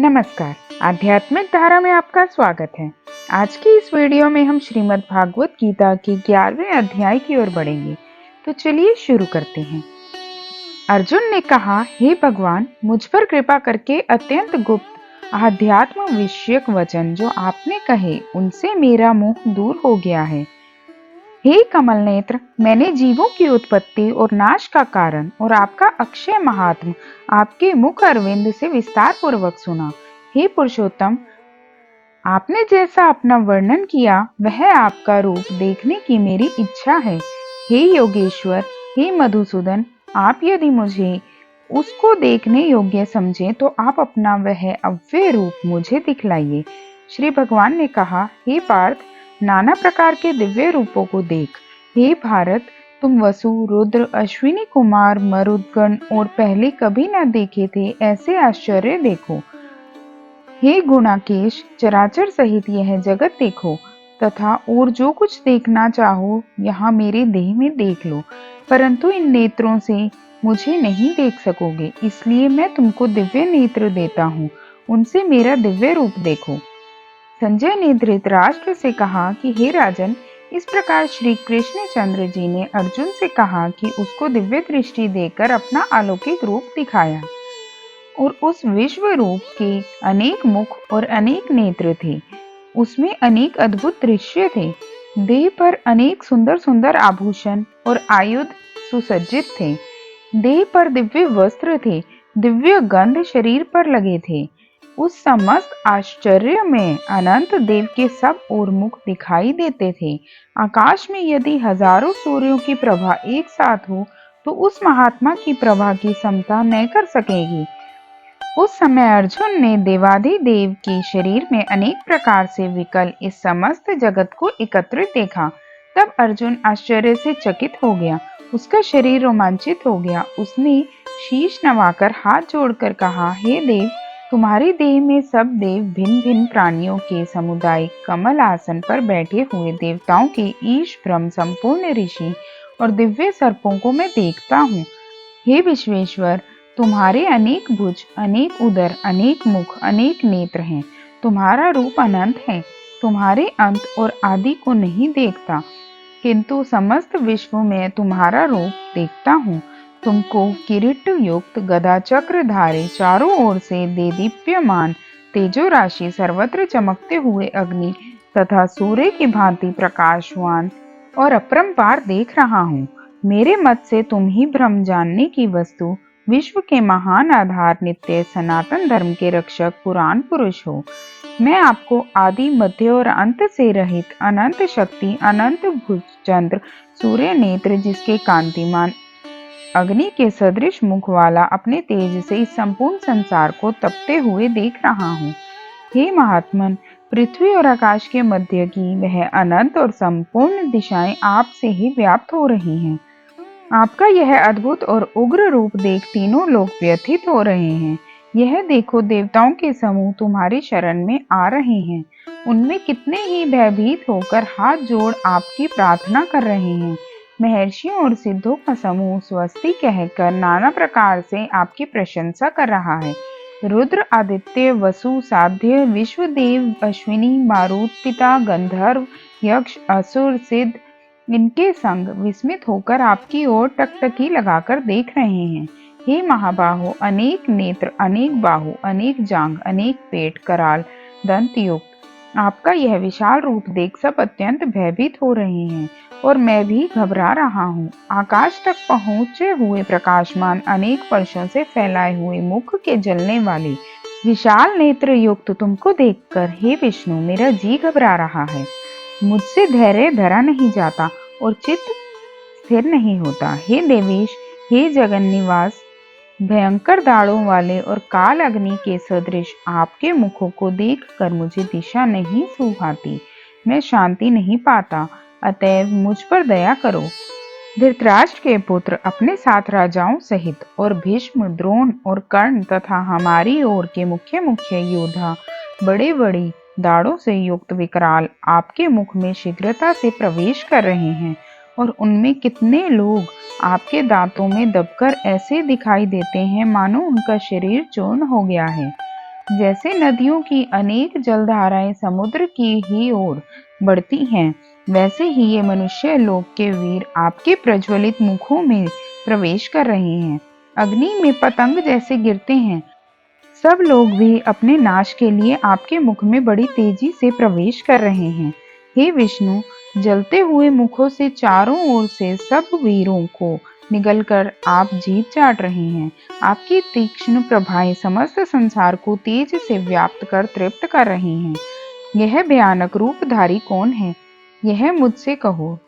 नमस्कार। आध्यात्मिक धारा में आपका स्वागत है। आज की इस वीडियो में हम श्रीमद् भागवत गीता के 11वें अध्याय की ओर बढ़ेंगे। तो चलिए शुरू करते हैं। अर्जुन ने कहा, हे भगवान, मुझ पर कृपा करके अत्यंत गुप्त आध्यात्म विषयक वचन जो आपने कहे उनसे मेरा मोह दूर हो गया है। हे कमल नेत्र, मैंने जीवों की उत्पत्ति और नाश का कारण और आपका अक्षय महात्म आपके मुख अरविंद से विस्तार पूर्वक सुना। हे पुरुषोत्तम, आपने जैसा अपना वर्णन किया वह आपका रूप देखने की मेरी इच्छा है। हे योगेश्वर, हे मधुसूदन, आप यदि मुझे उसको देखने योग्य समझें तो आप अपना वह अव्यय रूप मुझे दिखलाइए। श्री भगवान ने कहा, हे पार्थ, नाना प्रकार के दिव्य रूपों को देख। हे भारत, तुम वसु, रुद्र, अश्विनी कुमार, मरुदगण और पहले कभी न देखे थे ऐसे आश्चर्य देखो। हे गुणाकेश, चराचर सहित यह जगत देखो तथा और जो कुछ देखना चाहो यहाँ मेरे देह में देख लो, परंतु इन नेत्रों से मुझे नहीं देख सकोगे, इसलिए मैं तुमको दिव्य नेत्र देता हूँ, उनसे मेरा दिव्य रूप देखो। संजय ने धृतराष्ट्र से कहा कि हे राजन, इस प्रकार श्री कृष्ण चंद्र जी ने अर्जुन से कहा कि उसको दिव्य दृष्टि देकर अपना अलौकिक रूप दिखाया और उस विश्व रूप के अनेक मुख और अनेक नेत्र थे। उसमें अनेक अद्भुत दृश्य थे। देह पर अनेक सुंदर सुंदर आभूषण और आयुध सुसज्जित थे। देह पर दिव्य वस्त्र थे, दिव्य गंध शरीर पर लगे थे। उस समस्त आश्चर्य में अनंत देव के सब ओर मुख दिखाई देते थे। आकाश में यदि हजारों सूर्यों की प्रभा एक साथ हो तो उस महात्मा की प्रभा की समता न कर सकेगी। उस समय अर्जुन ने देवाधिदेव के शरीर में अनेक प्रकार से विकल इस समस्त जगत को एकत्रित देखा। तब अर्जुन आश्चर्य से चकित हो गया, उसका शरीर रोमांचित हो गया। उसने शीश नवाकर हाथ जोड़कर कहा, हे देव, तुम्हारे देह में सब देव भिन्न भिन्न प्राणियों के समुदाय कमल आसन पर बैठे हुए देवताओं के ईश भ्रम संपूर्ण ऋषि और दिव्य सर्पों को मैं देखता हूँ। हे विश्वेश्वर, तुम्हारे अनेक भुज, अनेक उदर, अनेक मुख, अनेक नेत्र हैं। तुम्हारा रूप अनंत है, तुम्हारे अंत और आदि को नहीं देखता, किंतु समस्त विश्व में तुम्हारा रूप देखता हूँ। तुमको किरीट युक्त गदा चक्र धारे चारों ओर से देदीप्यमान तेजो राशि सर्वत्र चमकते हुए अग्नि तथा सूर्य की भांति प्रकाशवान और अपरंपार देख रहा हूँ। मेरे मत से तुम ही ब्रह्म जानने की वस्तु, विश्व के महान आधार, नित्य सनातन धर्म के रक्षक, पुराण पुरुष हो। मैं आपको आदि मध्य और अंत से रहित अनंत शक्ति, अनंत भुजचंद्र, सूर्य नेत्र जिसके कांतिमान अग्नि के सदृश मुख वाला अपने तेज से इस संपूर्ण संसार को तपते हुए देख रहा हूँ। हे महात्मन, पृथ्वी और आकाश के मध्य की वह अनंत और संपूर्ण दिशाएं आप से ही व्याप्त हो रही हैं। आपका यह अद्भुत और उग्र रूप देख तीनों लोग व्यथित हो रहे हैं। यह देखो, देवताओं के समूह तुम्हारी शरण में आ रहे हैं। उनमें कितने ही भयभीत होकर हाथ जोड़ आपकी प्रार्थना कर रहे हैं। महर्षियों और सिद्धों का समूह स्वस्ति कहकर नाना प्रकार से आपकी प्रशंसा कर रहा है। रुद्र, आदित्य, वसु, साध्य, विश्वदेव, अश्विनी, मारुत, पिता, गंधर्व, यक्ष, असुर, सिद्ध इनके संग विस्मित होकर आपकी ओर टकटकी लगाकर देख रहे हैं। हे महाबाहो, अनेक नेत्र, अनेक बाहु, अनेक जांघ, अनेक पेट, कराल, दंत युक्त आपका यह विशाल रूप देख सब अत्यंत भयभीत हो रहे हैं और मैं भी घबरा रहा हूँ। आकाश तक पहुँचे हुए प्रकाशमान अनेक वर्षों से फैलाए हुए मुख के जलने वाले विशाल नेत्र युक्त तुमको देखकर हे विष्णु, मेरा जी घबरा रहा है। मुझसे धैर्य धरा नहीं जाता और चित्त स्थिर नहीं होता। हे देवेश, हे जगन निवास, भयंकर दाढ़ों वाले और काल अग्नि के सदृश आपके मुखों को देखकर मुझे दिशा नहीं सुहाती, मैं शांति नहीं पाता, अतएव मुझ पर दया करो। धृतराष्ट्र के पुत्र अपने साथ राजाओं सहित और भीष्म, द्रोण और कर्ण तथा हमारी ओर के मुख्य मुख्य योद्धा बड़े बड़े दाढ़ों से युक्त विकराल आपके मुख में शीघ्रता से प्रवेश कर रहे हैं और उनमें कितने लोग आपके दांतों में दबकर ऐसे दिखाई देते हैं मानो उनका शरीर चूर्ण हो गया है। जैसे नदियों की अनेक जलधाराएं समुद्र की ही ओर बढ़ती हैं, वैसे ही ये मनुष्य लोक के वीर आपके प्रज्वलित मुखों में प्रवेश कर रहे हैं। अग्नि में पतंग जैसे गिरते हैं, सब लोग भी अपने नाश के लिए आपके मुख में बड़ी तेजी से प्रवेश कर रहे हैं। हे विष्णु, जलते हुए मुखों से चारों ओर से सब वीरों को निगलकर आप जीत चाट रहे हैं। आपकी तीक्ष्ण प्रभाएं समस्त संसार को तेज से व्याप्त कर तृप्त कर रही हैं। यह भयानक रूपधारी कौन है? यह मुझसे कहो।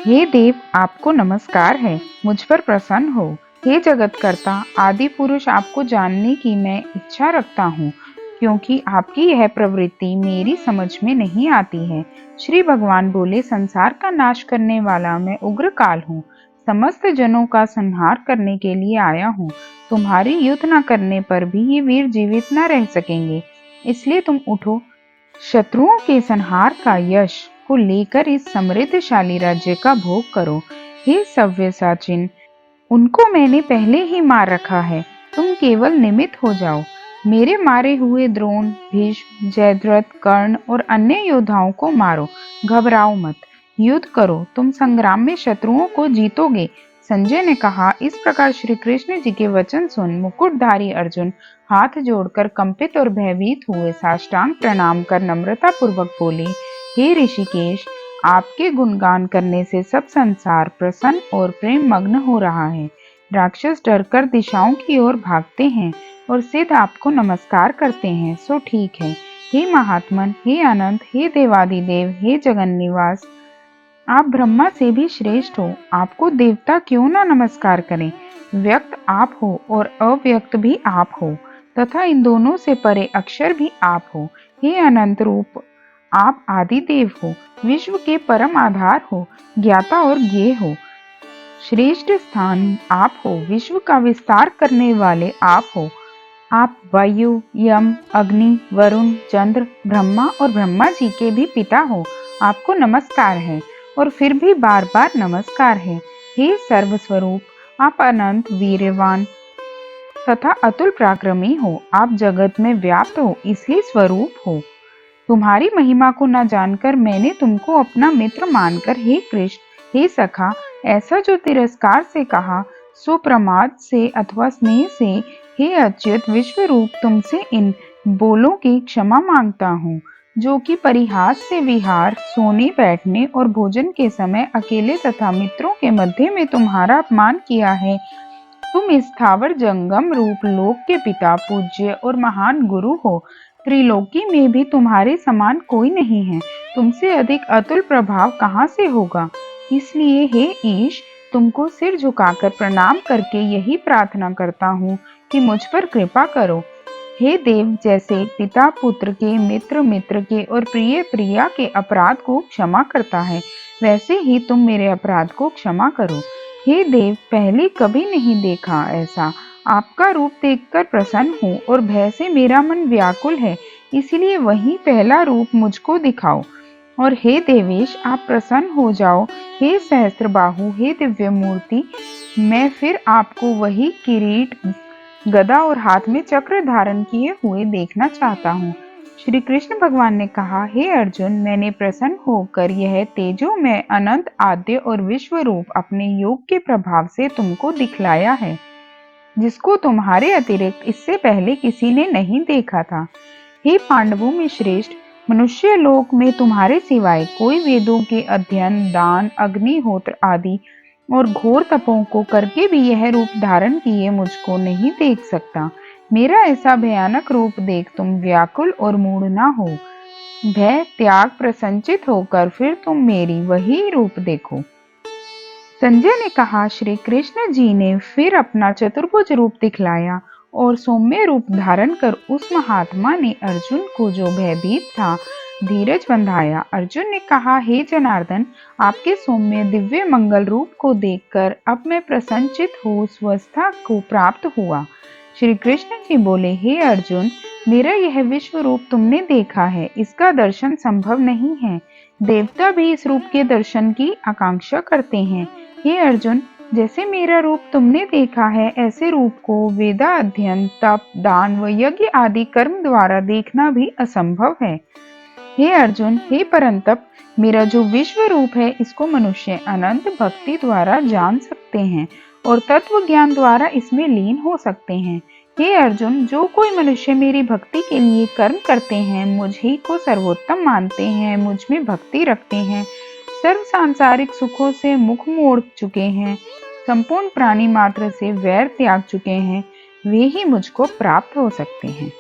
हे देव, आपको नमस्कार है, मुझ पर प्रसन्न हो। हे जगतकर्ता आदि पुरुष, आपको जानने की मैं इच्छा रखता हूँ, क्योंकि आपकी यह प्रवृत्ति मेरी समझ में नहीं आती है। श्री भगवान बोले, संसार का नाश करने वाला मैं उग्र काल हूँ, समस्त जनों का संहार करने के लिए आया हूँ। तुम्हारी युद्ध न करने पर भी ये वीर जीवित न रह सकेंगे, इसलिए तुम उठो, शत्रुओं के संहार का यश को लेकर इस समृद्धशाली राज्य का भोग करो। हे सव्यसाचिन, उनको मैंने पहले ही मार रखा है, तुम केवल निमित्त हो जाओ। मेरे मारे हुए द्रोण, भीष्म, जयद्रथ, कर्ण और अन्य योद्धाओं को मारो, घबराओ मत, युद्ध करो, तुम संग्राम में शत्रुओं को जीतोगे। संजय ने कहा। इस प्रकार श्री कृष्ण जी के वचन सुन मुकुटधारी अर्जुन हाथ जोड़कर कंपित और भयभीत हुए साष्टांग प्रणाम कर नम्रता पूर्वक बोले, हे ऋषिकेश, आपके गुणगान करने से सब संसार प्रसन्न और प्रेम मग्न हो रहा है। राक्षस डरकर दिशाओं की ओर भागते हैं और सिद्ध आपको नमस्कार करते हैं, सो ठीक है। हे महात्मन, हे अनंत, हे देवादिदेव, हे जगन्निवास, आप ब्रह्मा से भी श्रेष्ठ हो, आपको देवता क्यों ना नमस्कार करें। व्यक्त आप हो और अव्यक्त भी आप हो, तथा इन दोनों से परे अक्षर भी आप हो। हे अनंत रूप, आप आदि देव हो, विश्व के परम आधार हो, ज्ञाता और ज्ञेय हो, श्रेष्ठ स्थान आप हो, विश्व का विस्तार करने वाले आप हो। आप वायु, यम, अग्नि, वरुण, चंद्र, ब्रह्मा और ब्रह्मा जी के भी पिता हो। आपको नमस्कार है और फिर भी बार बार नमस्कार है। हे सर्वस्वरूप, आप अनंत वीर्यवान तथा अतुल पराक्रमी हो। आप जगत में व्याप्त हो, इसलिए स्वरूप हो। तुम्हारी महिमा को न जानकर मैंने तुमको अपना मित्र मानकर हे कृष्ण, हे सखा, ऐसा जो तिरस्कार से कहा, सो प्रमाद से अथवा स्नेह से हे अच्युत विश्व रूप, तुमसे इन बोलों की क्षमा मांगता हूँ, जो कि परिहास से विहार, सोने बैठने और भोजन के समय अकेले तथा मित्रों के मध्य में तुम्हारा अपमान किया है। तुम स्थावर जंगम रूप लोक के पिता, पूज्य और महान गुरु हो। त्रिलोकी में भी तुम्हारे समान कोई नहीं है, तुमसे अधिक अतुल प्रभाव कहाँ से होगा। इसलिए हे ईश, तुमको सिर झुकाकर प्रणाम करके यही प्रार्थना करता हूँ कि मुझ पर कृपा करो। हे देव, जैसे पिता पुत्र के, मित्र मित्र के और प्रिय प्रिया के अपराध को क्षमा करता है, वैसे ही तुम मेरे अपराध को क्षमा करो। हे देव, पहले कभी नहीं देखा ऐसा, आपका रूप देखकर प्रसन्न हूँ और भय से मेरा मन व्याकुल है, इसलिए वही पहला रूप मुझको दिखाओ। और हे देवेश, आप प्रसन्न हो जाओ। हे सहस्त्रबाहु, हे दिव्य मूर्ति, मैं फिर आपको वही किरीट, गदा और हाथ में चक्र धारण किए हुए देखना चाहता हूँ। श्री कृष्ण भगवान ने कहा, हे अर्जुन, मैंने प्रसन्न होकर यह तेजोमय अनंत आद्य और विश्व रूप अपने योग के प्रभाव से तुमको दिखलाया है, जिसको तुम्हारे अतिरिक्त इससे पहले किसी ने नहीं देखा था। हे पांडवों में श्रेष्ठ, मनुष्य लोक में तुम्हारे सिवाय कोई वेदों के अध्ययन, दान, अग्निहोत्र आदि और घोर तपों को करके भी यह रूप धारण किए मुझको नहीं देख सकता। मेरा ऐसा भयानक रूप देख तुम व्याकुल और मूढ़ न हो। भय त्याग प्रसन्नचित होकर फिर तुम मेरी वही रूप देखो। संजय ने कहा, श्री कृष्ण जी ने फिर अपना चतुर्भुज रूप दिखलाया और सौम्य रूप धारण कर उस महात्मा ने अर्जुन को, जो भयभीत था, धीरज बंधाया। अर्जुन ने कहा, हे जनार्दन, आपके सौम्य दिव्य मंगल रूप को देखकर अब मैं प्रसन्नचित हो स्वस्थता को प्राप्त हुआ। श्री कृष्ण जी बोले, हे अर्जुन, मेरा यह विश्व रूप तुमने देखा है, इसका दर्शन संभव नहीं है। देवता भी इस रूप के दर्शन की आकांक्षा करते हैं। हे अर्जुन, जैसे मेरा रूप तुमने देखा है, ऐसे रूप को वेदा अध्ययन, तप, दान व यज्ञ आदि कर्म द्वारा देखना भी असंभव है। हे अर्जुन, हे परंतप, मेरा जो विश्व रूप है, इसको मनुष्य अनंत भक्ति द्वारा जान सकते हैं और तत्व ज्ञान द्वारा इसमें लीन हो सकते हैं। हे अर्जुन, जो कोई मनुष्य मेरी भक्ति के लिए कर्म करते हैं, मुझे को सर्वोत्तम मानते हैं, मुझ में भक्ति रखते हैं, सर्व सांसारिक सुखों से मुख मोड़ चुके हैं, संपूर्ण प्राणी मात्र से वैर त्याग चुके हैं, वे ही मुझको प्राप्त हो सकते हैं।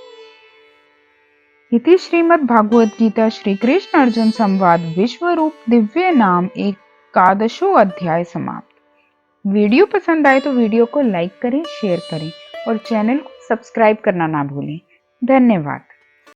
इति श्रीमद् भागवत गीता श्री कृष्ण अर्जुन संवाद विश्व रूप दिव्य नाम एकादशो अध्याय समाप्त। वीडियो पसंद आए तो वीडियो को लाइक करें, शेयर करें और चैनल को सब्सक्राइब करना ना भूलें। धन्यवाद।